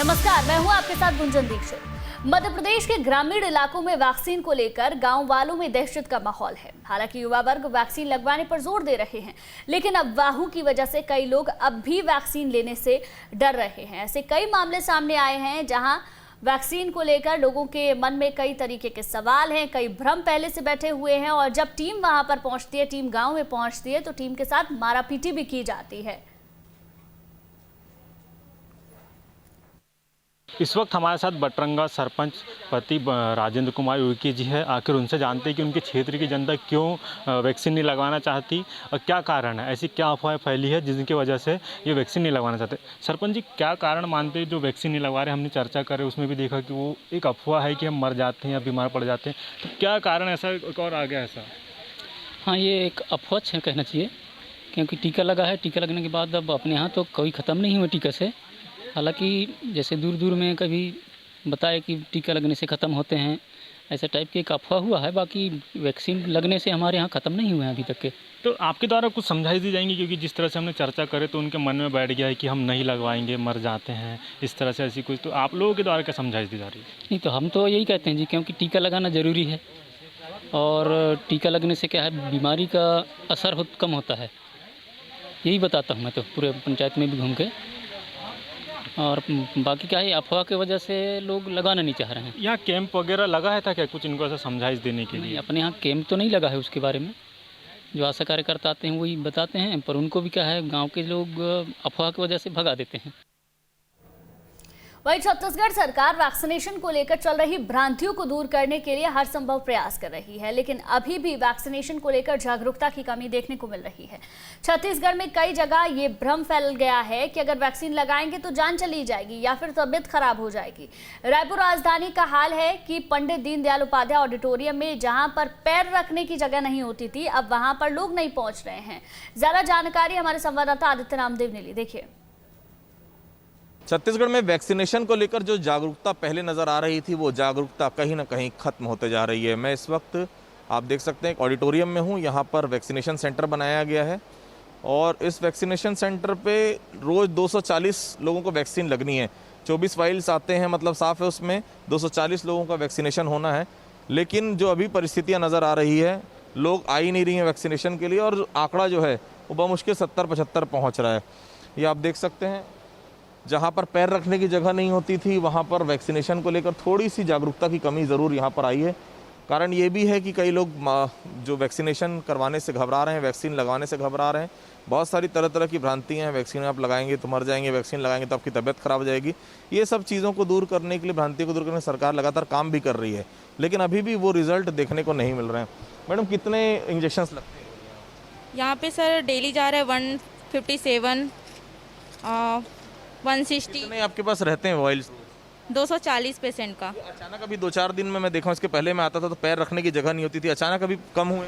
नमस्कार, मैं हूं आपके साथ गुंजन दीक्षित। मध्य प्रदेश के ग्रामीण इलाकों में वैक्सीन को लेकर गांव वालों में दहशत का माहौल है। हालांकि युवा वर्ग वैक्सीन लगवाने पर जोर दे रहे हैं, लेकिन अफवाहों की वजह से कई लोग अब भी वैक्सीन लेने से डर रहे हैं। ऐसे कई मामले सामने आए हैं जहां वैक्सीन को लेकर लोगों के मन में कई तरीके के सवाल हैं, कई भ्रम पहले से बैठे हुए हैं और जब टीम वहां पर पहुंचती है, टीम गाँव में पहुंचती है, तो टीम के साथ मारापीटी भी की जाती है। इस वक्त हमारे साथ बटरंगा सरपंच पति राजेंद्र कुमार उइके जी है। आखिर उनसे जानते हैं कि उनके क्षेत्र की जनता क्यों वैक्सीन नहीं लगवाना चाहती और क्या कारण है, ऐसी क्या अफवाह फैली है जिनकी वजह से ये वैक्सीन नहीं लगवाना चाहते। सरपंच जी, क्या कारण मानते हैं जो वैक्सीन नहीं लगवा रहे? हमने चर्चा करे उसमें भी देखा कि वो एक अफवाह है कि हम मर जाते हैं या बीमार पड़ जाते हैं, तो क्या कारण ऐसा और आ गया ऐसा? हाँ, ये एक अफवाह है कहना चाहिए, क्योंकि टीका लगा है। टीका लगने के बाद अब अपने यहाँ तो कोई ख़त्म नहीं हुआ टीका से। हालांकि जैसे दूर दूर में कभी बताए कि टीका लगने से ख़त्म होते हैं, ऐसा टाइप की एक अफवाह हुआ है। बाकी वैक्सीन लगने से हमारे यहाँ ख़त्म नहीं हुए हैं अभी तक के। तो आपके द्वारा कुछ समझाई दी जाएंगी, क्योंकि जिस तरह से हमने चर्चा करे तो उनके मन में बैठ गया है कि हम नहीं लगवाएंगे, मर जाते हैं, इस तरह से ऐसी कुछ, तो आप लोगों के द्वारा क्या समझाई दी जा रही है? नहीं, तो हम तो यही कहते हैं जी, क्योंकि टीका लगाना ज़रूरी है और टीका लगने से क्या है, बीमारी का असर कम होता है। यही बताता हूँ मैं तो पूरे पंचायत में भी घूम के। और बाकी क्या है, अफवाह की वजह से लोग लगाना नहीं चाह रहे हैं। यहाँ कैंप वगैरह लगा है था क्या कुछ इनको ऐसा समझाइश देने के लिए? अपने यहाँ कैंप तो नहीं लगा है, उसके बारे में जो आशा कार्यकर्ता आते हैं वही बताते हैं, पर उनको भी क्या है, गांव के लोग अफवाह की वजह से भगा देते हैं। वहीं छत्तीसगढ़ सरकार वैक्सीनेशन को लेकर चल रही भ्रांतियों को दूर करने के लिए हर संभव प्रयास कर रही है, लेकिन अभी भी वैक्सीनेशन को लेकर जागरूकता की कमी देखने को मिल रही है। छत्तीसगढ़ में कई जगह ये भ्रम फैल गया है कि अगर वैक्सीन लगाएंगे तो जान चली जाएगी या फिर तबीयत खराब हो जाएगी। रायपुर राजधानी का हाल है कि पंडित दीनदयाल उपाध्याय ऑडिटोरियम में जहां पर पैर रखने की जगह नहीं होती थी, अब वहां पर लोग नहीं पहुंच रहे हैं। ज्यादा जानकारी हमारे संवाददाता आदित्य नामदेव ने ली, देखिए। छत्तीसगढ़ में वैक्सीनेशन को लेकर जो जागरूकता पहले नज़र आ रही थी, वो जागरूकता कहीं ना कहीं खत्म होते जा रही है। मैं इस वक्त, आप देख सकते हैं, एक ऑडिटोरियम में हूँ। यहाँ पर वैक्सीनेशन सेंटर बनाया गया है और इस वैक्सीनेशन सेंटर पे रोज़ 240 लोगों को वैक्सीन लगनी है। 24 फाइल्स आते हैं, मतलब साफ है उसमें 240 लोगों का वैक्सीनेशन होना है। लेकिन जो अभी परिस्थितियाँ नज़र आ रही है, लोग आ ही नहीं रही हैं वैक्सीनेशन के लिए और आंकड़ा जो है वो बमुश्किल 70-75 पहुँच रहा है। ये आप देख सकते हैं, जहाँ पर पैर रखने की जगह नहीं होती थी वहाँ पर वैक्सीनेशन को लेकर थोड़ी सी जागरूकता की कमी ज़रूर यहाँ पर आई है। कारण ये भी है कि कई लोग जो वैक्सीनेशन करवाने से घबरा रहे हैं, वैक्सीन लगवाने से घबरा रहे हैं। बहुत सारी तरह तरह की भ्रांतियाँ हैं, वैक्सीन आप लगाएंगे तो मर जाएंगे, वैक्सीन लगाएंगे तो आपकी तबीयत खराब हो जाएगी। ये सब चीज़ों को दूर करने के लिए, भ्रांति को दूर करने सरकार लगातार काम भी कर रही है, लेकिन अभी भी वो रिजल्ट देखने को नहीं मिल रहे हैं। मैडम, कितने इंजेक्शन लगते हैं यहाँ पे? सर डेली जा रहा है 157, 160। कितने आपके पास रहते हैं वॉइल्स? 240 पेशेंट का। अचानक अभी 2-4 दिन में मैं देखा, इसके पहले मैं आता था तो पैर रखने की जगह नहीं होती थी, अचानक अभी कम हुए?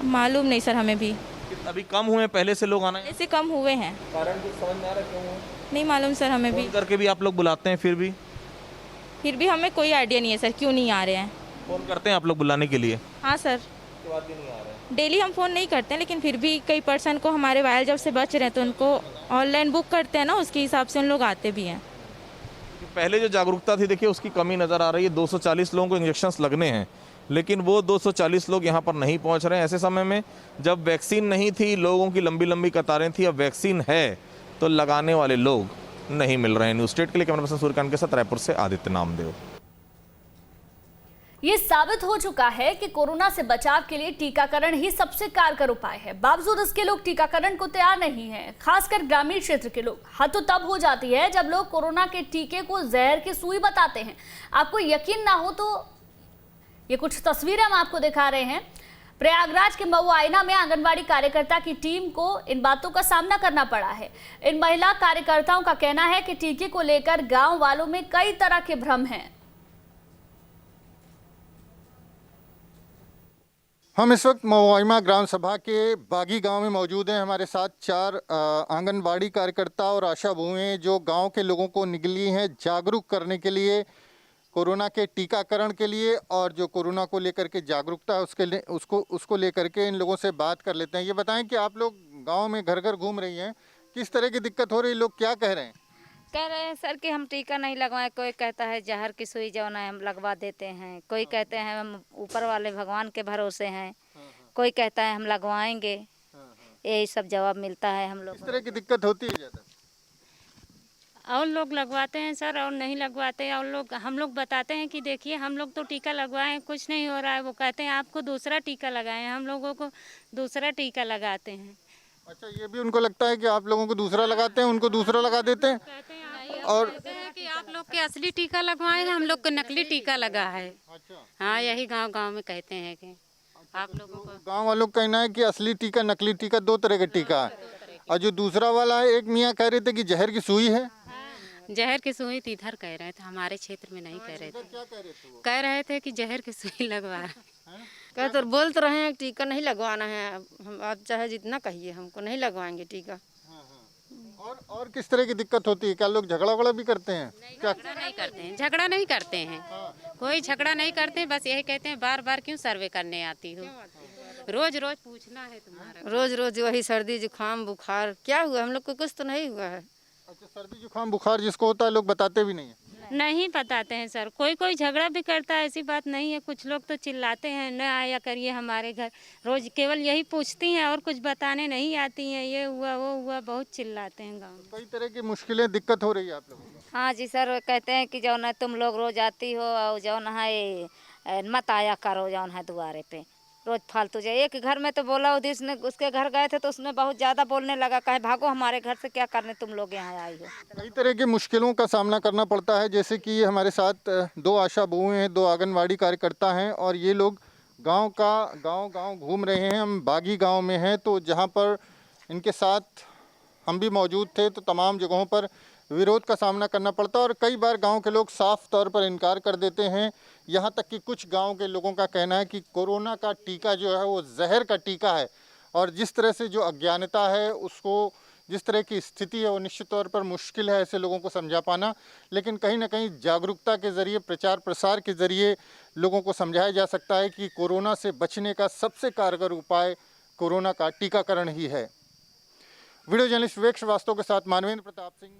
मालूम नहीं सर हमें भी। अभी कम हुए, पहले से लोग आना है? ऐसे कम हुए हैं। कारण कुछ समझ में आ रहा है क्यों हुए? नहीं मालूम सर हमें भी। फोन करके भी आप लोग बुलाते हैं, फिर भी हमें कोई आइडिया नहीं है सर क्यों नहीं आ रहे हैं। फोन करते हैं आप लोग बुलाने के लिए? हाँ सर, उसके बाद भी नहीं आ रहे हैं। डेली हम फ़ोन नहीं करते हैं, लेकिन फिर भी कई पर्सन को हमारे वायल जब से बच रहे हैं तो उनको ऑनलाइन बुक करते हैं ना, उसके हिसाब से उन लोग आते भी हैं। पहले जो जागरूकता थी, देखिए उसकी कमी नज़र आ रही है। 240 लोगों को इंजेक्शंस लगने हैं, लेकिन वो 240 लोग यहाँ पर नहीं पहुँच रहे हैं। ऐसे समय में जब वैक्सीन नहीं थी, लोगों की लंबी लंबी कतारें थी, अब वैक्सीन है तो लगाने वाले लोग नहीं मिल रहे हैं। न्यूज़ स्टेट के लिए कैमरा पर्सन सूर्यकांत के साथ रायपुर से आदित्य नामदेव। ये साबित हो चुका है कि कोरोना से बचाव के लिए टीकाकरण ही सबसे कारगर उपाय है। बावजूद इसके लोग टीकाकरण को तैयार नहीं हैं। खासकर ग्रामीण क्षेत्र के लोग। हद तो तब हो जाती है जब लोग कोरोना के टीके को जहर की सुई बताते हैं। आपको यकीन ना हो तो ये कुछ तस्वीरें हम आपको दिखा रहे हैं। प्रयागराज के मऊ आईना में आंगनबाड़ी कार्यकर्ता की टीम को इन बातों का सामना करना पड़ा है। इन महिला कार्यकर्ताओं का कहना है कि टीके को लेकर गाँव वालों में कई तरह के भ्रम हैं। हम इस वक्त मऊआइमा ग्राम सभा के बागी गांव में मौजूद हैं। हमारे साथ 4 आंगनबाड़ी कार्यकर्ता और आशा बहुएं जो गांव के लोगों को निकली हैं जागरूक करने के लिए, कोरोना के टीकाकरण के लिए, और जो कोरोना को लेकर के जागरूकता है उसके लिए उसको लेकर के इन लोगों से बात कर लेते हैं। ये बताएं कि आप लोग गांव में घर घर घूम रही हैं, किस तरह की दिक्कत हो रही है, लोग क्या कह रहे हैं? कह रहे हैं सर कि हम टीका नहीं लगवाएं। कोई कहता है जहर की सुई जो है हम लगवा देते हैं, कोई कहते हैं हम ऊपर वाले भगवान के भरोसे हैं, कोई कहता है हम लगवाएंगे। यही सब जवाब मिलता है हम लोग इस तरह की दिक्कत होती है ज़्यादा। और लोग लगवाते हैं सर और नहीं लगवाते, और लोग हम लोग बताते हैं कि देखिए हम लोग तो टीका लगवाए कुछ नहीं हो रहा है, वो कहते हैं आपको दूसरा टीका लगाएं, हम लोगों को दूसरा टीका लगाते हैं। अच्छा, ये भी उनको लगता है कि आप लोगों को दूसरा लगाते हैं, उनको दूसरा लगा देते हैं। और कहते हैं कि आप लोग के असली टीका लगवाए हैं, हम लोग को नकली टीका लगा है। अच्छा, हाँ, यही गांव में कहते हैं कि आप लोगों को। गांव वालों का कहना है कि असली टीका नकली टीका दो तरह का टीका है, और जो दूसरा वाला है, एक मियाँ कह रहे थे कि जहर की सुई है। जहर की सुई तो इधर कह रहे थे, हमारे क्षेत्र में नहीं कह रहे थे। क्या कह रहे थे वो? कह रहे थे कि जहर की सुई लगवा। कह तो बोल तो रहे हैं टीका नहीं लगवाना है, हम आप चाहे जितना कहिए हमको नहीं लगवाएंगे टीका। और किस तरह की दिक्कत होती है? क्या लोग झगड़ा वगड़ा भी करते हैं? क्या झगड़ा नहीं करते हैं, झगड़ा नहीं करते हैं, कोई झगड़ा नहीं करते हैं। बस यही कहते हैं बार बार क्यों सर्वे करने आती हो, रोज रोज पूछना है तुम्हारा। रोज रोज वही सर्दी जुकाम बुखार क्या हुआ, हम लोग को कुछ तो नहीं हुआ है। अच्छा, सर्दी जुकाम बुखार जिसको होता है लोग बताते भी नहीं है। नहीं बताते हैं सर, कोई कोई झगड़ा भी करता है, ऐसी बात नहीं है। कुछ लोग तो चिल्लाते हैं न आया करिए हमारे घर, रोज केवल यही पूछती हैं और कुछ बताने नहीं आती हैं, ये हुआ वो हुआ, बहुत चिल्लाते हैं गाँव में। कई तरह की मुश्किलें दिक्कत हो रही है आप लोगों को। हाँ जी सर, कहते हैं कि जो है तुम लोग रोज आती हो और जो है मत आया करो जो है द्वारे पे, रोज फालतू जाए। एक घर में तो बोला उसने, उसके घर गए थे तो उसने बहुत ज़्यादा बोलने लगा, कहे भागो हमारे घर से, क्या करने तुम लोग यहाँ आई हो। कई तरह की मुश्किलों का सामना करना पड़ता है, जैसे कि हमारे साथ दो आशा बहुएं हैं, दो आंगनवाड़ी कार्यकर्ता हैं, और ये लोग गांव घूम रहे हैं। हम बागी गांव में हैं, तो जहां पर इनके साथ हम भी मौजूद थे, तो तमाम जगहों पर विरोध का सामना करना पड़ता है, और कई बार गांव के लोग साफ तौर पर इनकार कर देते हैं। यहाँ तक कि कुछ गांव के लोगों का कहना है कि कोरोना का टीका जो है वो जहर का टीका है, और जिस तरह से जो अज्ञानता है, उसको जिस तरह की स्थिति है, वो निश्चित तौर पर मुश्किल है ऐसे लोगों को समझा पाना। लेकिन कहीं ना कहीं जागरूकता के ज़रिए, प्रचार प्रसार के ज़रिए लोगों को समझाया जा सकता है कि कोरोना से बचने का सबसे कारगर उपाय कोरोना का टीकाकरण ही है। वीडियो जर्नलिस्ट विवेक श्रीवास्तव के साथ मानवेंद्र प्रताप सिंह।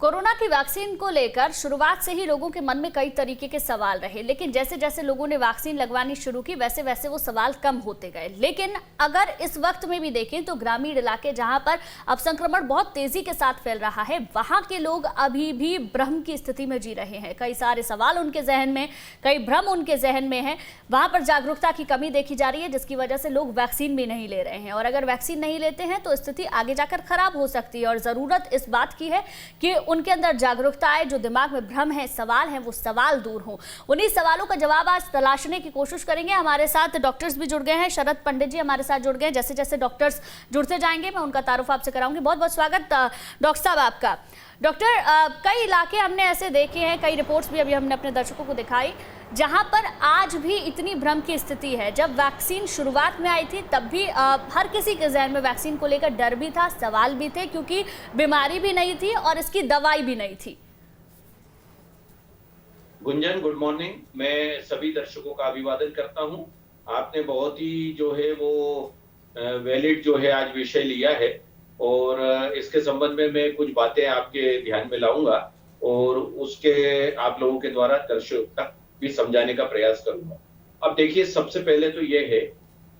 कोरोना की वैक्सीन को लेकर शुरुआत से ही लोगों के मन में कई तरीके के सवाल रहे, लेकिन जैसे जैसे लोगों ने वैक्सीन लगवानी शुरू की वैसे वैसे वो सवाल कम होते गए। लेकिन अगर इस वक्त में भी देखें तो ग्रामीण इलाके जहां पर अब संक्रमण बहुत तेजी के साथ फैल रहा है, वहां के लोग अभी भी भ्रम की स्थिति में जी रहे हैं। कई सारे सवाल उनके जहन में, कई भ्रम उनके जहन में है। वहां पर जागरूकता की कमी देखी जा रही है, जिसकी वजह से लोग वैक्सीन भी नहीं ले रहे हैं, और अगर वैक्सीन नहीं लेते हैं तो स्थिति आगे जाकर खराब हो सकती है। और जरूरत इस बात की है कि उनके अंदर जागरूकता आए, जो दिमाग में भ्रम है, सवाल है, वो सवाल दूर हो। उन्हीं सवालों का जवाब आज तलाशने की कोशिश करेंगे। हमारे साथ डॉक्टर्स भी जुड़ गए हैं, शरद पंडित जी हमारे साथ जुड़ गए हैं। जैसे जैसे डॉक्टर्स जुड़ते जाएंगे मैं उनका तारुफ आपसे कराऊंगी। बहुत बहुत स्वागत डॉक्टर साहब आपका। डॉक्टर, कई इलाके हमने ऐसे देखे हैं, कई रिपोर्ट्स भी अभी हमने अपने दर्शकों को दिखाई, जहां पर आज भी इतनी भ्रम की स्थिति है। जब वैक्सीन शुरुआत में आई थी तब भी हर किसी के जहन में वैक्सीन को लेकर डर भी था, सवाल भी थे, क्योंकि बीमारी भी नहीं थी और इसकी दवाई भी नहीं थी। Gunjan, good morning. मैं सभी दर्शकों का अभिवादन करता हूं। आपने बहुत ही जो है वो वैलिड जो है आज विषय लिया है, और इसके संबंध में मैं कुछ बातें आपके ध्यान में लाऊंगा और उसके आप लोगों के द्वारा दर्शकों तक भी समझाने का प्रयास करूंगा। अब देखिए, सबसे पहले तो ये है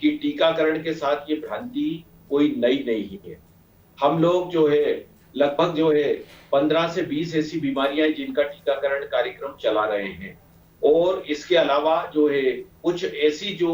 कि टीकाकरण के साथ ये भ्रांति कोई नई नहीं है। हम लोग जो है लगभग जो है 15 से 20 ऐसी बीमारियां हैं जिनका टीकाकरण कार्यक्रम चला रहे हैं, और इसके अलावा जो है कुछ ऐसी जो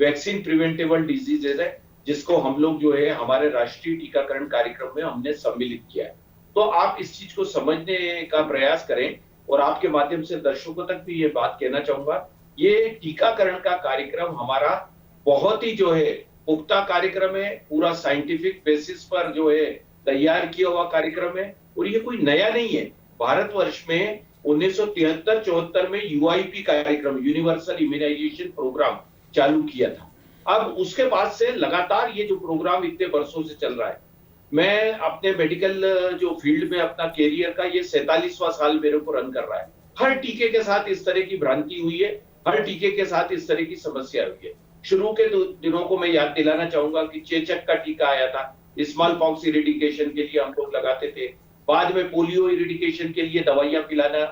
वैक्सीन प्रिवेंटेबल डिजीजेज है जिसको हम लोग जो है हमारे राष्ट्रीय टीकाकरण कार्यक्रम में हमने सम्मिलित किया है। तो आप इस चीज को समझने का प्रयास करें, और आपके माध्यम से दर्शकों तक भी ये बात कहना चाहूंगा, ये टीकाकरण का कार्यक्रम हमारा बहुत ही जो है पुख्ता कार्यक्रम है, पूरा साइंटिफिक बेसिस पर जो है तैयार किया हुआ कार्यक्रम है, और ये कोई नया नहीं है। भारतवर्ष में 1973-74 में यूआईपी कार्यक्रम, यूनिवर्सल इम्यूनाइजेशन प्रोग्राम चालू किया था। अब उसके बाद से लगातार ये जो प्रोग्राम इतने वर्षों से चल रहा है, मैं अपने मेडिकल जो फील्ड में अपना कैरियर का ये 47वां साल मेरे को रन कर रहा है। हर टीके के साथ इस तरह की भ्रांति हुई है, हर टीके के साथ इस तरह की समस्या हुई है। शुरू के दिनों को मैं याद दिलाना चाहूंगा कि चेचक का टीका आया था, स्मॉल पॉक्स इरिडिकेशन के लिए हम लोग लगाते थे, बाद में पोलियो इरिडिकेशन के लिए दवाइयां पिलाना।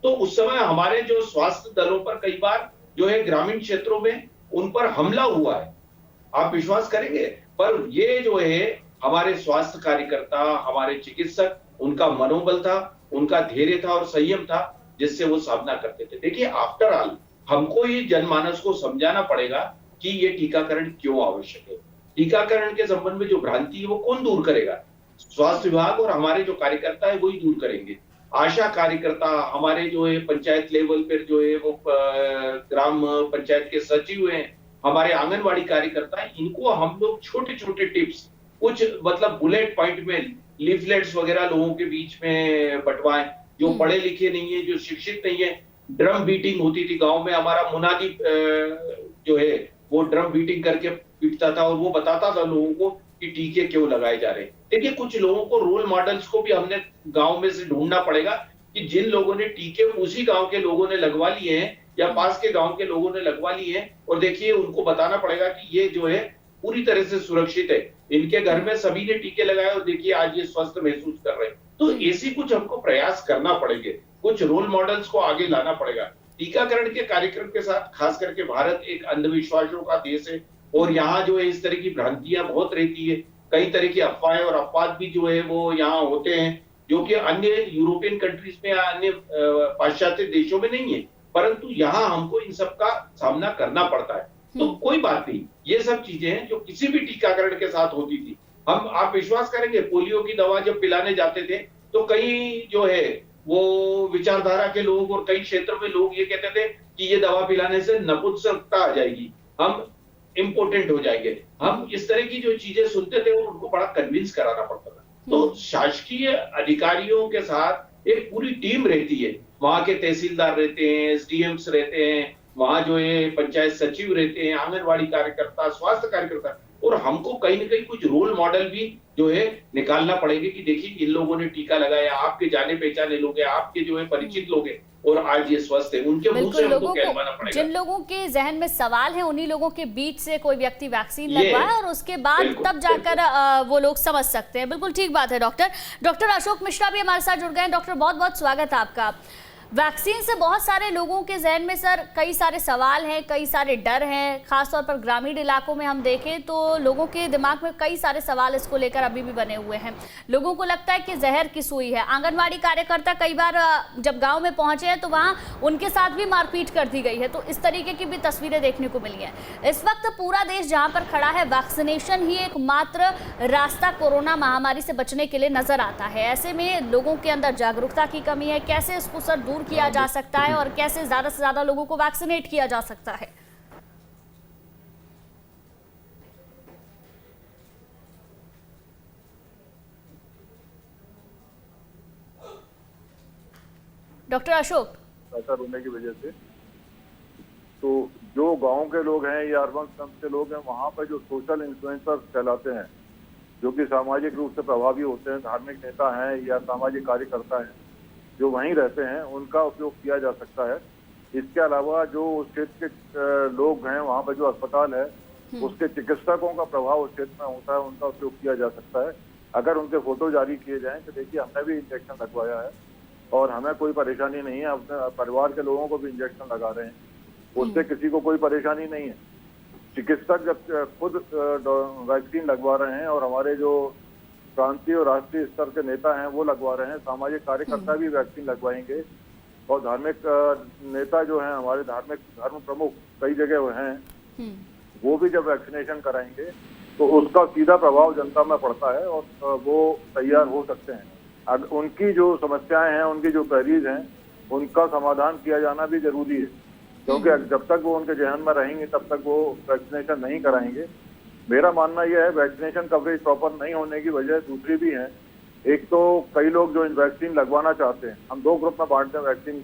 तो उस समय हमारे जो स्वास्थ्य दलों पर कई बार जो है ग्रामीण क्षेत्रों में उन पर हमला हुआ है, आप विश्वास करेंगे। पर ये जो है हमारे स्वास्थ्य कार्यकर्ता, हमारे चिकित्सक, उनका मनोबल था, उनका धैर्य था और संयम था, जिससे वो सामना करते थे। देखिए, आफ्टर ऑल हमको ये जनमानस को समझाना पड़ेगा कि ये टीकाकरण क्यों आवश्यक है। टीकाकरण के संबंध में जो भ्रांति है वो कौन दूर करेगा? स्वास्थ्य विभाग और हमारे जो कार्यकर्ता है वही दूर करेंगे। आशा कार्यकर्ता, हमारे जो है पंचायत लेवल पर जो है वो ग्राम पंचायत के सचिव हैं, हमारे आंगनवाड़ी कार्यकर्ता हैं, इनको हम लोग छोटे छोटे टिप्स, कुछ मतलब बुलेट पॉइंट में लीफलेट्स वगैरह लोगों के बीच में बंटवाएं। जो पढ़े लिखे नहीं है, जो शिक्षित नहीं है, ड्रम बीटिंग होती थी गांव में, हमारा मुनादी जो है वो ड्रम बीटिंग करके पीटता था और वो बताता था लोगों को कि टीके क्यों लगाए जा रहे हैं। देखिए, कुछ लोगों को, रोल मॉडल्स को भी हमने गांव में से ढूंढना पड़ेगा कि जिन लोगों ने टीके उसी गांव के लोगों ने लगवा लिए हैं या पास के गांव के लोगों ने लगवा लिए हैं, और देखिए उनको बताना पड़ेगा कि ये जो है पूरी तरह से सुरक्षित है, इनके घर में सभी ने टीके लगाए और देखिए आज ये स्वस्थ महसूस कर रहे हैं। तो ऐसी कुछ हमको प्रयास करना पड़ेंगे, कुछ रोल मॉडल्स को आगे लाना पड़ेगा। टीकाकरण के कार्यक्रम के साथ खास करके भारत एक अंधविश्वासों का देश है और यहाँ जो है इस तरह की भ्रांतियां बहुत रहती है, कई तरह की अफवाहें और अपवाद भी जो है वो यहाँ होते हैं, जो कि अन्य यूरोपियन कंट्रीज में, अन्य पाश्चात्य देशों में नहीं है, परंतु यहाँ हमको इन सब का सामना करना पड़ता है। तो कोई बात नहीं, ये सब चीजें हैं जो किसी भी टीकाकरण के साथ होती थी। आप विश्वास करेंगे, पोलियो की दवा जब पिलाने जाते थे तो कई जो है वो विचारधारा के लोग और कई क्षेत्रों में लोग ये कहते थे कि ये दवा पिलाने से नपुंसकता आ जाएगी, हम इम्पोर्टेंट हो जाएंगे। हम इस तरह की जो चीजें सुनते थे और उनको बड़ा कन्विंस कराना पड़ता था। तो शासकीय अधिकारियों के साथ एक पूरी टीम रहती है, वहां के तहसीलदार रहते हैं, एसडीएम्स रहते हैं, वहां जो है पंचायत सचिव रहते हैं, आंगनवाड़ी कार्यकर्ता, स्वास्थ्य कार्यकर्ता, और हमको कहीं न कहीं कुछ रोल मॉडल भी जो है निकालना पड़ेंगे कि देखिए इन लोगों ने टीका लगाया, आपके जाने पहचाने लोग हैं, आपके जो है परिचित लोग हैं और आज ये स्वस्थ है, उनके मुंह से हमको कहलवाना पड़ेगा। जिन लोगों के जहन में सवाल है उन्हीं लोगों के बीच से कोई व्यक्ति वैक्सीन लगवाए और उसके बाद तब जाकर वो लोग समझ सकते हैं। बिल्कुल ठीक बात है। डॉक्टर अशोक मिश्रा भी हमारे साथ जुड़ गए हैं। डॉक्टर, बहुत बहुत स्वागत है आपका। वैक्सीन से बहुत सारे लोगों के जहन में सर कई सारे सवाल हैं, कई सारे डर हैं। खासतौर पर ग्रामीण इलाकों में हम देखें तो लोगों के दिमाग में कई सारे सवाल इसको लेकर अभी भी बने हुए हैं। लोगों को लगता है कि जहर की सुई है। आंगनवाड़ी कार्यकर्ता कई बार जब गांव में पहुंचे हैं तो वहां उनके साथ भी मारपीट कर दी गई है। तो इस तरीके की भी तस्वीरें देखने को मिली हैं। इस वक्त पूरा देश जहाँ पर खड़ा है, वैक्सीनेशन ही एकमात्र रास्ता कोरोना महामारी से बचने के लिए नजर आता है। ऐसे में लोगों के अंदर जागरूकता की कमी है। कैसे इसको सर दूर किया जा सकता है और कैसे ज्यादा से ज्यादा लोगों को वैक्सीनेट किया जा सकता है? डॉक्टर अशोक, ऐसा होने की वजह से तो जो गांव के लोग हैं या अर्बन स्लम्स के लोग हैं, वहां पर जो सोशल इन्फ्लुएंसर कहलाते हैं, जो कि सामाजिक रूप से प्रभावी होते हैं, धार्मिक नेता हैं या सामाजिक कार्यकर्ता हैं, जो वहीं रहते हैं, उनका उपयोग किया जा सकता है। इसके अलावा जो उस क्षेत्र के लोग हैं, वहाँ पर जो अस्पताल है, उसके चिकित्सकों का प्रभाव उस क्षेत्र में होता है, उनका उपयोग किया जा सकता है। अगर उनके फोटो जारी किए जाएं तो देखिए, हमने भी इंजेक्शन लगवाया है और हमें कोई परेशानी नहीं है, अपने परिवार के लोगों को भी इंजेक्शन लगा रहे हैं, उससे किसी को कोई परेशानी नहीं है। चिकित्सक जब खुद वैक्सीन लगवा रहे हैं और हमारे जो प्रांतीय और राष्ट्रीय स्तर के नेता हैं वो लगवा रहे हैं, सामाजिक कार्यकर्ता भी वैक्सीन लगवाएंगे और धार्मिक नेता जो हैं, हमारे धार्मिक धर्म प्रमुख कई जगह हैं, वो भी जब वैक्सीनेशन कराएंगे तो उसका सीधा प्रभाव जनता में पड़ता है और वो तैयार हो सकते हैं। अब उनकी जो समस्याएं हैं, उनकी जो क्वेरीज हैं, उनका समाधान किया जाना भी जरूरी है, क्योंकि जब तक वो उनके जहन में रहेंगे तब तक वो वैक्सीनेशन नहीं कराएंगे। मेरा मानना यह है, वैक्सीनेशन कवरेज प्रॉपर नहीं होने की वजह दूसरी भी है। एक तो कई लोग जो वैक्सीन लगवाना चाहते हैं, हम दो ग्रुप में बांटते हैं वैक्सीन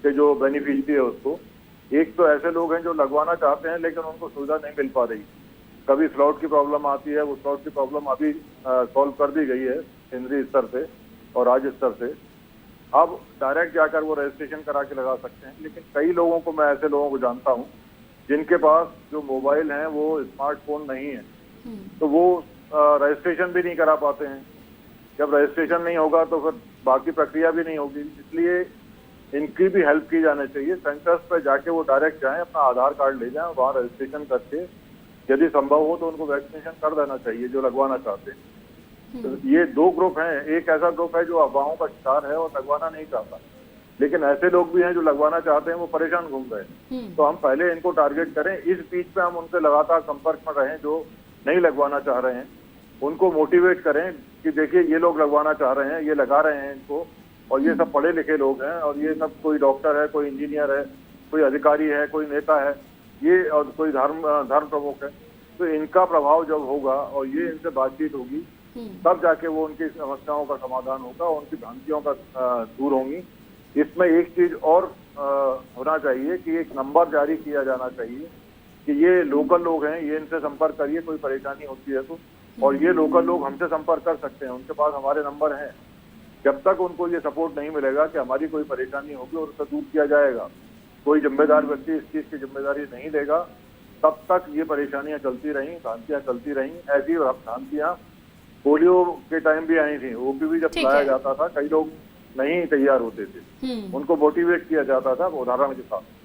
के जो बेनिफिशियरी है उसको। एक तो ऐसे लोग हैं जो लगवाना चाहते हैं लेकिन उनको सुविधा नहीं मिल पा रही, कभी स्लॉट की प्रॉब्लम आती है, वो स्लॉट की प्रॉब्लम अभी सॉल्व कर दी गई है केंद्रीय स्तर पे और राज्य स्तर से। अब डायरेक्ट जाकर वो रजिस्ट्रेशन करा के लगा सकते हैं, लेकिन कई लोगों को, मैं ऐसे लोगों को जानता हूँ जिनके पास जो मोबाइल हैं वो स्मार्टफोन नहीं है, तो वो रजिस्ट्रेशन भी नहीं करा पाते हैं। जब रजिस्ट्रेशन नहीं होगा तो फिर बाकी प्रक्रिया भी नहीं होगी, इसलिए इनकी भी हेल्प की जानी चाहिए। सेंटर्स पर जाके वो डायरेक्ट जाएं, अपना आधार कार्ड ले जाएं, वहाँ रजिस्ट्रेशन करके यदि संभव हो तो उनको वैक्सीनेशन कर देना चाहिए जो लगवाना चाहते हैं। तो ये दो ग्रुप हैं, एक ऐसा ग्रुप है जो अफवाहों का शिकार है और लगवाना नहीं चाहता, लेकिन ऐसे लोग भी हैं जो लगवाना चाहते हैं, वो परेशान घूम रहे हैं। तो हम पहले इनको टारगेट करें, इस बीच पे हम उनसे लगातार संपर्क में रहें जो नहीं लगवाना चाह रहे हैं, उनको मोटिवेट करें कि देखिए ये लोग लगवाना चाह रहे हैं, ये लगा रहे हैं इनको, और ये सब पढ़े लिखे लोग हैं, और ये सब कोई डॉक्टर है, कोई इंजीनियर है, कोई अधिकारी है, कोई नेता है, ये और कोई धर्म प्रमुख है। तो इनका प्रभाव जब होगा और ये इनसे बातचीत होगी तब जाके वो उनकी समस्याओं का समाधान होगा, उनकी भ्रांतियों का दूर होंगी। इसमें एक चीज और होना चाहिए कि एक नंबर जारी किया जाना चाहिए कि ये लोकल लोग हैं, ये इनसे संपर्क करिए कोई परेशानी होती है तो, और ये लोकल लोग हमसे संपर्क कर सकते हैं, उनके पास हमारे नंबर हैं। जब तक उनको ये सपोर्ट नहीं मिलेगा कि हमारी कोई परेशानी होगी और उससे दूर किया जाएगा, कोई जिम्मेदार व्यक्ति इस चीज की जिम्मेदारी नहीं लेगा, तब तक ये परेशानियां चलती रहीं, भ्रांतियां चलती रहीं। ऐसी भ्रांतियां पोलियो के टाइम भी आई थी, ओपीवी जब लाया जाता था कई लोग नहीं तैयार होते थे, उनको मोटिवेट किया जाता था उदाहरण के साथ।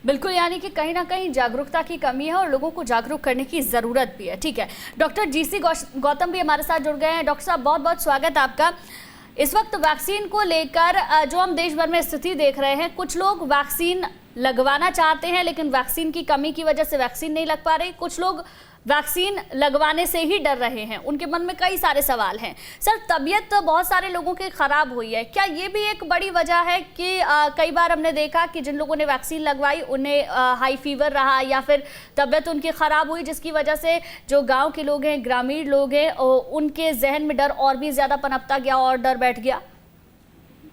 बिल्कुल, यानी कि कहीं ना कहीं जागरूकता की कमी है और लोगों को जागरूक करने की ज़रूरत भी है। ठीक है, डॉक्टर जीसी गौतम भी हमारे साथ जुड़ गए हैं। डॉक्टर साहब, बहुत बहुत स्वागत आपका। इस वक्त वैक्सीन को लेकर जो हम देश भर में स्थिति देख रहे हैं, कुछ लोग वैक्सीन लगवाना चाहते हैं लेकिन वैक्सीन की कमी की वजह से वैक्सीन नहीं लग पा रही, कुछ लोग वैक्सीन लगवाने से ही डर रहे हैं, उनके मन में कई सारे सवाल हैं। सर, तबीयत तो बहुत सारे लोगों की खराब हुई है, क्या ये भी एक बड़ी वजह है कि कई बार हमने देखा कि जिन लोगों ने वैक्सीन लगवाई उन्हें हाई फीवर रहा या फिर तबीयत उनकी खराब हुई, जिसकी वजह से जो गांव के लोग हैं, ग्रामीण लोग हैं, उनके जहन में डर और भी ज्यादा पनपता गया और डर बैठ गया?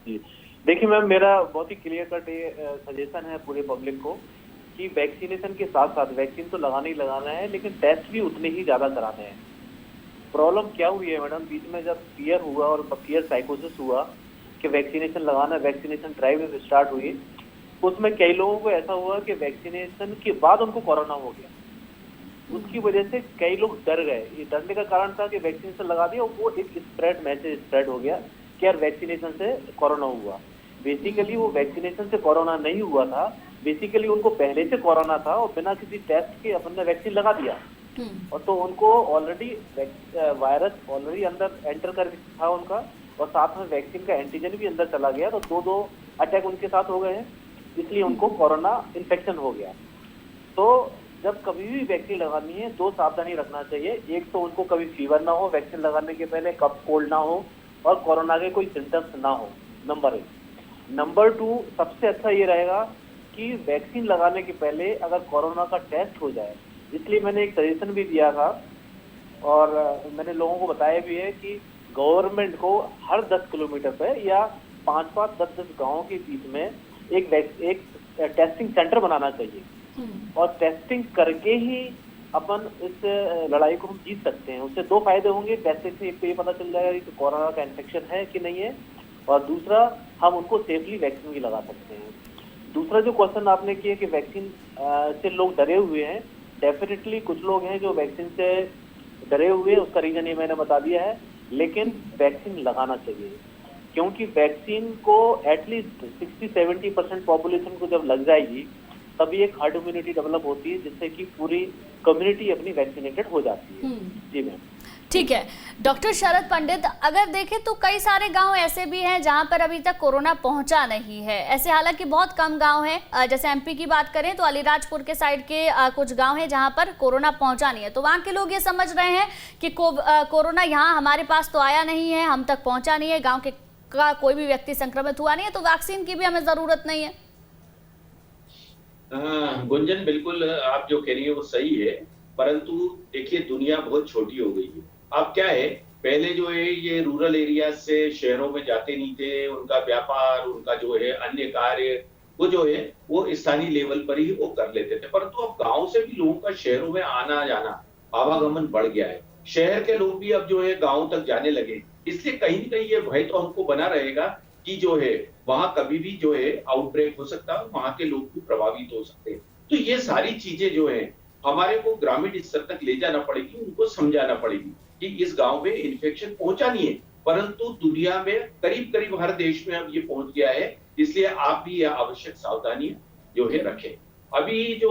जी देखिए मैम, मेरा बहुत ही क्लियर कट सजेशन है पूरे पब्लिक को कि वैक्सीनेशन के साथ साथ वैक्सीन तो लगाना ही लगाना है, लेकिन टेस्ट भी उतने ही ज्यादा कराने हैं। प्रॉब्लम क्या हुई है मैडम, बीच में जब फियर हुआ और फियर साइकोसिस हुआ कि वैक्सीनेशन लगाना, वैक्सीनेशन ड्राइव स्टार्ट हुई, उसमें कई लोगों को ऐसा हुआ कि वैक्सीनेशन के बाद उनको कोरोना हो गया। उसकी वजह से कई लोग डर गए। ये डरने का कारण था कि वैक्सीनेशन लगा दिया, वो एक मैसेज स्प्रेड हो गया कि यार वैक्सीनेशन से कोरोना हुआ। बेसिकली वो वैक्सीनेशन से कोरोना नहीं हुआ था, बेसिकली उनको पहले से कोरोना था और बिना किसी टेस्ट के अपन ने वैक्सीन लगा दिया, और तो उनको ऑलरेडी वायरस ऑलरेडी अंदर एंटर कर था उनका, और साथ में वैक्सीन का एंटीजन भी अंदर चला गया, तो दो अटैक उनके साथ हो गए हैं, इसलिए उनको कोरोना इन्फेक्शन हो गया। तो जब कभी भी वैक्सीन लगानी है 2 सावधानी रखना चाहिए। एक तो उनको कभी फीवर ना हो वैक्सीन लगाने के पहले, कफ कोल्ड ना हो और कोरोना के कोई सिम्टम्स ना हो, नंबर 1। नंबर 2, सबसे अच्छा ये रहेगा कि वैक्सीन लगाने के पहले अगर कोरोना का टेस्ट हो जाए, इसलिए मैंने एक सजेशन भी दिया था और मैंने लोगों को बताया भी है कि गवर्नमेंट को हर 10 किलोमीटर पे या 5-5, 10-10 गाँव के बीच में एक टेस्टिंग सेंटर बनाना चाहिए, और टेस्टिंग करके ही अपन इस लड़ाई को हम जीत सकते हैं। उससे 2 फायदे होंगे। टेस्टिंग से एक तो ये पता चल जाएगा कि कोरोना का इन्फेक्शन है कि नहीं है, और दूसरा हम उनको सेफली वैक्सीन भी लगा सकते हैं। दूसरा जो क्वेश्चन आपने किया कि वैक्सीन से लोग डरे हुए हैं, डेफिनेटली कुछ लोग हैं जो वैक्सीन से डरे हुए हैं, उसका रीजन ये मैंने बता दिया है, लेकिन वैक्सीन लगाना चाहिए, क्योंकि वैक्सीन को एटलीस्ट 60-70% पॉपुलेशन को जब लग जाएगी तभी एक हर्ड इम्यूनिटी डेवलप होती है, जिससे कि पूरी कम्युनिटी अपनी वैक्सीनेटेड हो जाती है। जी मैम। ठीक है, डॉक्टर शरद पंडित, अगर देखें तो कई सारे गांव ऐसे भी हैं जहां पर अभी तक कोरोना पहुंचा नहीं है। ऐसे हालांकि बहुत कम गांव हैं, जैसे एमपी की बात करें तो अलीराजपुर के साइड के कुछ गांव हैं जहां पर कोरोना पहुंचा नहीं है, तो वहां के लोग ये समझ रहे हैं कि कोरोना यहाँ हमारे पास तो आया नहीं है, हम तक पहुंचा नहीं है, गाँव का कोई भी व्यक्ति संक्रमित हुआ नहीं है, तो वैक्सीन की भी हमें जरूरत नहीं है। गुंजन, बिल्कुल आप जो कह रही है वो सही है, परंतु देखिए दुनिया बहुत छोटी हो गई है। अब क्या है, पहले जो है ये रूरल एरिया से शहरों में जाते नहीं थे, उनका व्यापार, उनका जो है अन्य कार्य वो जो है वो स्थानीय लेवल पर ही वो कर लेते थे, परंतु अब गांव से भी लोगों का शहरों में आना जाना, आवागमन बढ़ गया है। शहर के लोग भी अब जो है गाँव तक जाने लगे, इसलिए कहीं न कहीं ये भय तो हमको बना रहेगा कि जो है वहां कभी भी जो है आउटब्रेक हो सकता है, वहां के लोग भी प्रभावित हो सकते हैं। तो ये सारी चीजें जो है हमारे को ग्रामीण स्तर तक ले जाना पड़ेगी, उनको समझाना पड़ेगी कि इस गांव में इन्फेक्शन पहुंचा नहीं है, परंतु दुनिया में करीब करीब हर देश में अब ये पहुंच गया है, इसलिए आप भी यह आवश्यक सावधानियां जो है रखें। अभी जो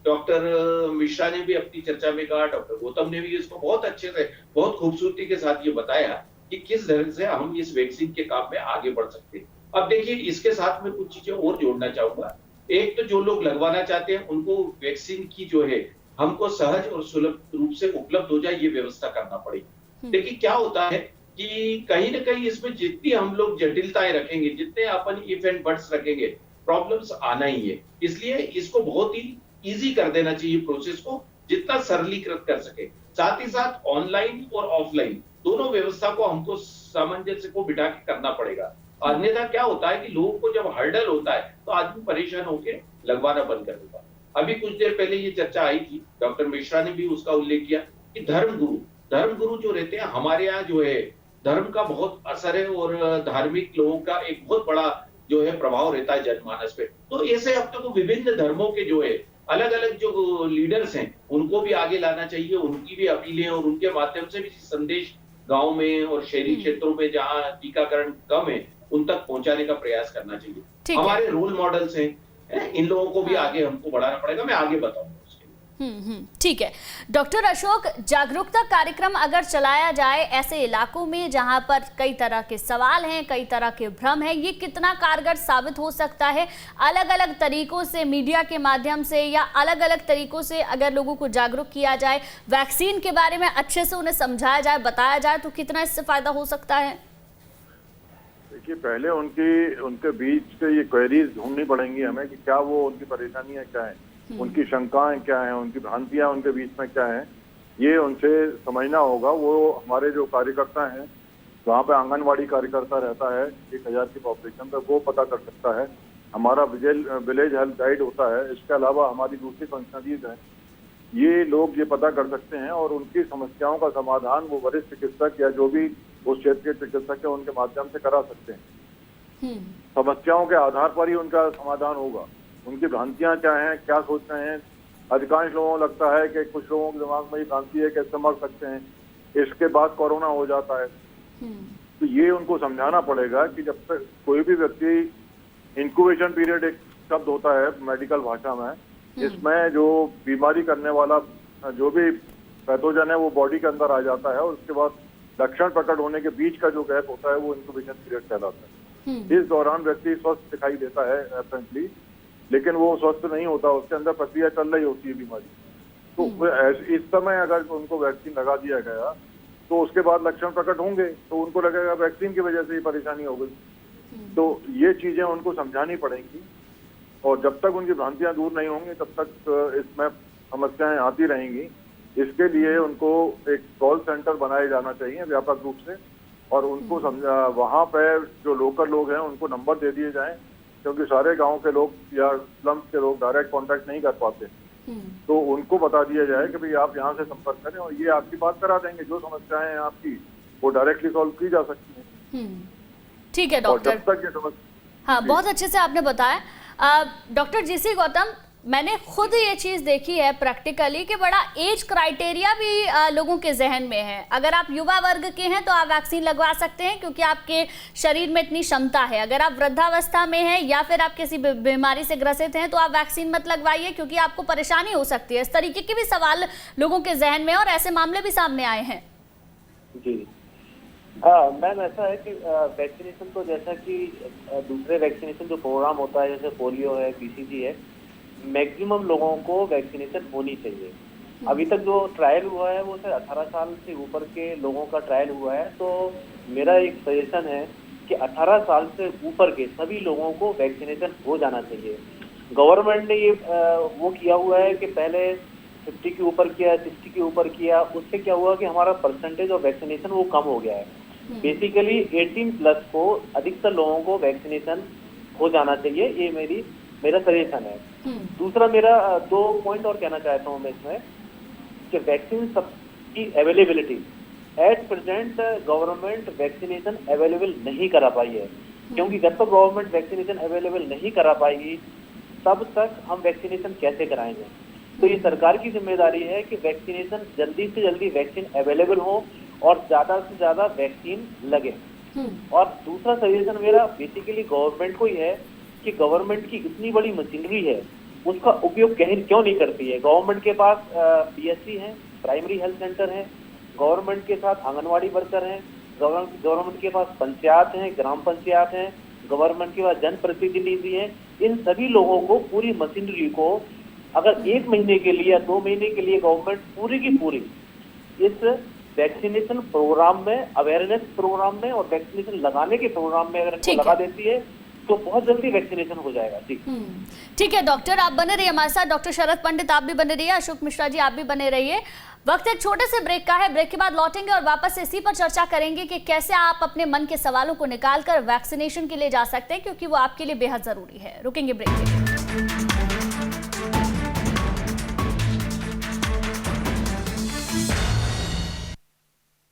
डॉक्टर मिश्रा ने भी अपनी चर्चा में कहा, डॉक्टर गौतम ने भी इसको बहुत अच्छे से, बहुत खूबसूरती के साथ ये बताया कि किस तरह से हम इस वैक्सीन के काम में आगे बढ़ सकते हैं। अब देखिए, इसके साथ में कुछ चीजें और जोड़ना चाहूंगा। एक तो जो लोग लगवाना चाहते हैं उनको वैक्सीन की जो है हमको सहज और सुलभ रूप से उपलब्ध हो जाए, ये व्यवस्था करना पड़ेगी। देखिए क्या होता है कि कहीं ना कहीं इसमें जितनी हम लोग जटिलताएं रखेंगे, जितने अपन इफ एंड बट्स रखेंगे, प्रॉब्लम्स आना ही है। इसलिए इसको बहुत ही इजी कर देना चाहिए प्रोसेस को, जितना सरलीकृत कर सके। साथ ही साथ ऑनलाइन और ऑफलाइन दोनों व्यवस्था को हमको सामंजस्य को बिठा के करना पड़ेगा। अन्यथा क्या होता है कि लोगों को जब हर्डल होता है तो आदमी परेशान होकर लगवाना बंद कर देता है। अभी कुछ देर पहले ये चर्चा आई थी, डॉक्टर मिश्रा ने भी उसका उल्लेख किया कि धर्मगुरु जो रहते हैं हमारे यहाँ जो है, धर्म का बहुत असर है और धार्मिक लोगों का एक बहुत बड़ा जो है प्रभाव रहता है जनमानस पे। तो ऐसे अब तक विभिन्न धर्मों के जो है अलग अलग जो लीडर्स हैं उनको भी आगे लाना चाहिए, उनकी भी अपीलें और उनके माध्यम से भी संदेश गांव में और शहरी क्षेत्रों में जहां टीकाकरण कम है उन तक पहुंचाने का प्रयास करना चाहिए। हमारे रोल मॉडल्स हैं, इन लोगों को भी आगे हमको बढ़ाना पड़ेगा। मैं आगे बताऊंगा। ठीक है डॉक्टर अशोक, जागरूकता कार्यक्रम अगर चलाया जाए ऐसे इलाकों में जहां पर कई तरह के सवाल हैं, कई तरह के भ्रम हैं, ये कितना कारगर साबित हो सकता है? अलग अलग तरीकों से, मीडिया के माध्यम से या अलग अलग तरीकों से अगर लोगों को जागरूक किया जाए, वैक्सीन के बारे में अच्छे से उन्हें समझाया जाए, बताया जाए, तो कितना इससे फायदा हो सकता है? देखिए, पहले उनके बीच से ये क्वेरीज ढूंढनी पड़ेंगी हमें कि क्या वो उनकी परेशानियां क्या है, उनकी शंकाएं क्या हैं, उनकी भ्रांतियां उनके बीच में क्या हैं, ये उनसे समझना होगा। वो हमारे जो कार्यकर्ता हैं, वहाँ पे आंगनवाड़ी कार्यकर्ता रहता है 1000 की पॉपुलेशन पे, वो पता कर सकता है। हमारा विलेज हेल्थ गाइड होता है। इसके अलावा हमारी दूसरी फंक्शनरीज हैं, ये लोग ये पता कर सकते हैं और उनकी समस्याओं का समाधान वो वरिष्ठ चिकित्सक या जो भी उस क्षेत्र के चिकित्सक है उनके माध्यम से करा सकते हैं। समस्याओं के आधार पर ही उनका समाधान होगा। उनकी भ्रांतियां क्या हैं, क्या सोच रहे हैं। अधिकांश लोगों को लगता है कि कुछ लोगों के दिमाग में ये भ्रांति है कैसे मर सकते हैं, इसके बाद कोरोना हो जाता है। तो ये उनको समझाना पड़ेगा कि जब तक कोई भी व्यक्ति, इंक्यूबेशन पीरियड एक शब्द होता है मेडिकल भाषा में, इसमें जो बीमारी करने वाला जो भी पैथोजन है वो बॉडी के अंदर आ जाता है और उसके बाद लक्षण प्रकट होने के बीच का जो गैप होता है वो इंक्यूबेशन पीरियड कहलाता है। इस दौरान व्यक्ति स्वस्थ दिखाई देता है एपरेंटली, लेकिन वो स्वस्थ नहीं होता, उसके अंदर प्रक्रिया चल रही होती है बीमारी। तो इस समय अगर उनको वैक्सीन लगा दिया गया तो उसके बाद लक्षण प्रकट होंगे तो उनको लगेगा वैक्सीन की वजह से ही परेशानी हो गई। तो ये चीजें उनको समझानी पड़ेंगी और जब तक उनकी भ्रांतियां दूर नहीं होंगी तब तक इसमें समस्याएं आती रहेंगी। इसके लिए उनको एक कॉल सेंटर बनाया जाना चाहिए व्यापक रूप से और उनको वहाँ पे जो लोकल लोग हैं उनको नंबर दे दिए जाएं, क्योंकि सारे गांव के लोग या स्लम्स के लोग डायरेक्ट कांटेक्ट नहीं कर पाते। तो उनको बता दिया जाए कि भाई आप यहाँ से संपर्क करें और ये आपकी बात करा देंगे। जो समस्याएं हैं आपकी वो डायरेक्टली सॉल्व की जा सकती हैं। ठीक है डॉक्टर। जब तक ये हाँ, बहुत अच्छे से आपने बताया। डॉक्टर जीसी गौतम, मैंने खुद ये चीज़ देखी है प्रैक्टिकली कि बड़ा एज क्राइटेरिया भी लोगों के जहन में है। अगर आप युवा वर्ग के हैं तो आप वैक्सीन लगवा सकते हैं क्योंकि आपके शरीर में इतनी क्षमता है। अगर आप वृद्धावस्था में हैं या फिर आप किसी बीमारी से ग्रसित हैं तो आप वैक्सीन मत लगवाइए क्योंकि आपको परेशानी हो सकती है। इस तरीके के भी सवाल लोगों के जहन में और ऐसे मामले भी सामने आए हैं। जी मैम, ऐसा है कि वैक्सीनेशन तो जैसा कि दूसरे वैक्सीनेशन जो प्रोग्राम होता है जैसे पोलियो है, BCG है, मैक्सिमम लोगों को वैक्सीनेशन होनी चाहिए। अभी तक जो ट्रायल हुआ है वो सिर्फ 18 साल से ऊपर के लोगों का ट्रायल हुआ है। तो मेरा एक सजेशन है कि 18 साल से ऊपर के सभी लोगों को वैक्सीनेशन हो जाना चाहिए। गवर्नमेंट ने ये वो किया हुआ है कि पहले 50 के ऊपर किया, 60 के ऊपर किया, उससे क्या हुआ कि हमारा परसेंटेज ऑफ वैक्सीनेशन वो कम हो गया है। बेसिकली 18+ को अधिकतर लोगों को वैक्सीनेशन हो जाना चाहिए, ये मेरा सजेशन है। दूसरा मेरा 2 पॉइंट और कहना चाहता हूँ मैं इसमें कि वैक्सीन सबकी availability at present government vaccination available नहीं करा पाई है, क्योंकि जब तक गवर्नमेंट वैक्सीनेशन अवेलेबल नहीं करा पाएगी तब तक हम वैक्सीनेशन कैसे कराएंगे। तो ये सरकार की जिम्मेदारी है कि वैक्सीनेशन जल्दी से जल्दी वैक्सीन अवेलेबल हो और ज्यादा से ज्यादा वैक्सीन लगे। और दूसरा सजेशन मेरा बेसिकली गवर्नमेंट को ही है कि गवर्नमेंट की इतनी बड़ी मशीनरी है, उसका उपयोग क्यों नहीं करती है। गवर्नमेंट के पास PSC है, प्राइमरी हेल्थ सेंटर है, गवर्नमेंट के साथ आंगनवाड़ी वर्कर हैं, गवर्नमेंट के पास पंचायत हैं, ग्राम पंचायत हैं, गवर्नमेंट के पास जनप्रतिनिधि हैं। इन सभी लोगों को, पूरी मशीनरी को अगर 1 महीने के लिए या 2 महीने के लिए गवर्नमेंट पूरी की पूरी इस वैक्सीनेशन प्रोग्राम में, अवेयरनेस प्रोग्राम में और वैक्सीनेशन लगाने के प्रोग्राम में अगर इनको लगा देती है तो बहुत जल्दी वैक्सीनेशन हो जाएगा। ठीक है डॉक्टर, आप बने रहिए हमारे साथ। डॉक्टर शरद पंडित आप भी बने रहिए, अशोक मिश्रा जी आप भी बने रहिए। वक्त एक छोटे से ब्रेक का है, ब्रेक के बाद लौटेंगे और वापस इसी पर चर्चा करेंगे कि कैसे आप अपने मन के सवालों को निकालकर वैक्सीनेशन के लिए जा सकते हैं, क्योंकि वो आपके लिए बेहद जरूरी है। रुकेंगे ब्रेक के लिए।